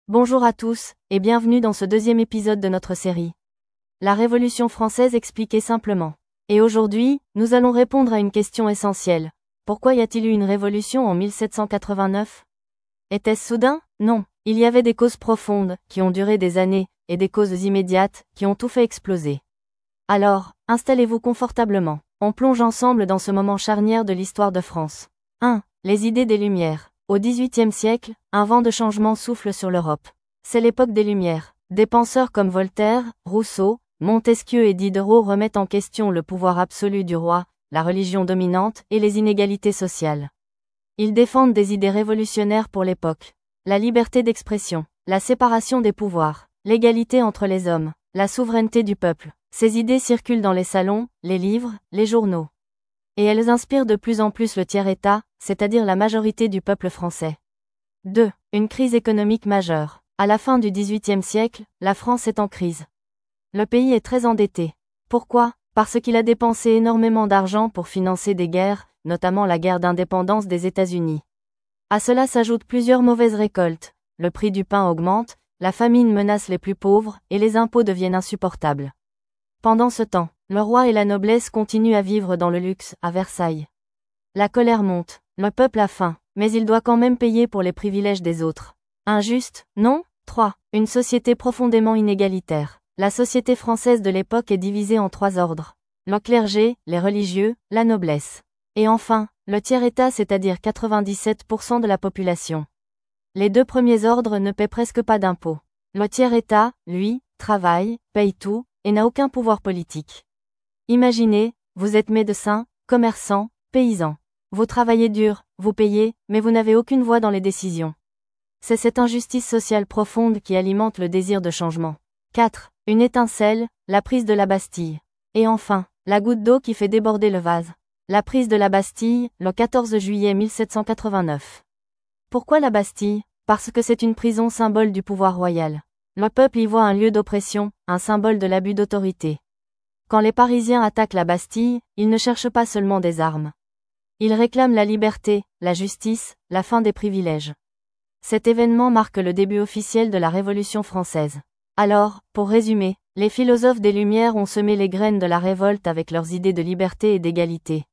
Bonjour à tous, et bienvenue dans ce deuxième épisode de notre série. La Révolution française expliquée simplement. Et aujourd'hui, nous allons répondre à une question essentielle. Pourquoi y a-t-il eu une révolution en 1789 ? Était-ce soudain ? Non. Il y avait des causes profondes, qui ont duré des années, et des causes immédiates, qui ont tout fait exploser. Alors, installez-vous confortablement. On plonge ensemble dans ce moment charnière de l'histoire de France. 1. Les idées des Lumières. Au XVIIIe siècle, un vent de changement souffle sur l'Europe. C'est l'époque des Lumières. Des penseurs comme Voltaire, Rousseau, Montesquieu et Diderot remettent en question le pouvoir absolu du roi, la religion dominante et les inégalités sociales. Ils défendent des idées révolutionnaires pour l'époque. La liberté d'expression, la séparation des pouvoirs, l'égalité entre les hommes, la souveraineté du peuple. Ces idées circulent dans les salons, les livres, les journaux. Et elles inspirent de plus en plus le tiers-État, c'est-à-dire la majorité du peuple français. 2. Une crise économique majeure. À la fin du XVIIIe siècle, la France est en crise. Le pays est très endetté. Pourquoi ? Parce qu'il a dépensé énormément d'argent pour financer des guerres, notamment la guerre d'indépendance des États-Unis. À cela s'ajoutent plusieurs mauvaises récoltes, le prix du pain augmente, la famine menace les plus pauvres, et les impôts deviennent insupportables. Pendant ce temps, le roi et la noblesse continuent à vivre dans le luxe, à Versailles. La colère monte, le peuple a faim, mais il doit quand même payer pour les privilèges des autres. Injuste, non ? 3. Une société profondément inégalitaire. La société française de l'époque est divisée en 3 ordres. Le clergé, les religieux, la noblesse. Et enfin, le tiers-État, c'est-à-dire 97% de la population. Les 2 premiers ordres ne paient presque pas d'impôts. Le tiers-État, lui, travaille, paye tout, et n'a aucun pouvoir politique. Imaginez, vous êtes médecin, commerçant, paysan. Vous travaillez dur, vous payez, mais vous n'avez aucune voix dans les décisions. C'est cette injustice sociale profonde qui alimente le désir de changement. 4. Une étincelle, la prise de la Bastille. Et enfin, la goutte d'eau qui fait déborder le vase. La prise de la Bastille, le 14 juillet 1789. Pourquoi la Bastille ? Parce que c'est une prison symbole du pouvoir royal. Le peuple y voit un lieu d'oppression, un symbole de l'abus d'autorité. Quand les Parisiens attaquent la Bastille, ils ne cherchent pas seulement des armes. Ils réclament la liberté, la justice, la fin des privilèges. Cet événement marque le début officiel de la Révolution française. Alors, pour résumer, les philosophes des Lumières ont semé les graines de la révolte avec leurs idées de liberté et d'égalité.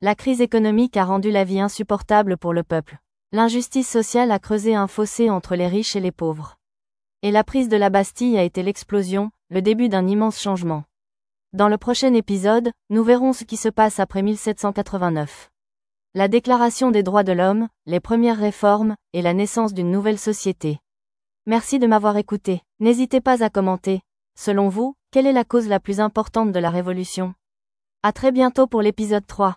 La crise économique a rendu la vie insupportable pour le peuple. L'injustice sociale a creusé un fossé entre les riches et les pauvres. Et la prise de la Bastille a été l'explosion, le début d'un immense changement. Dans le prochain épisode, nous verrons ce qui se passe après 1789. La Déclaration des droits de l'homme, les premières réformes, et la naissance d'une nouvelle société. Merci de m'avoir écouté. N'hésitez pas à commenter. Selon vous, quelle est la cause la plus importante de la Révolution ? À très bientôt pour l'épisode 3.